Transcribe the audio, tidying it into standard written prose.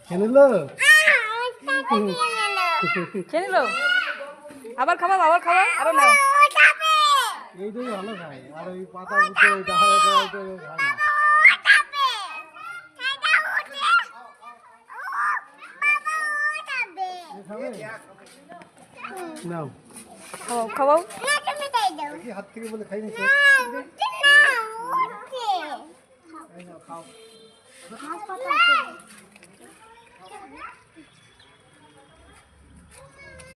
খেয়ে নিল আবার খাবা আবার খাবা আরো নাও। এইটাই ভালো খায় আর ওই পাতা উঠে দেখা যায় খায় না। নাও খাও খাও হাত থেকে বলে খাই নিচ্ছে খাও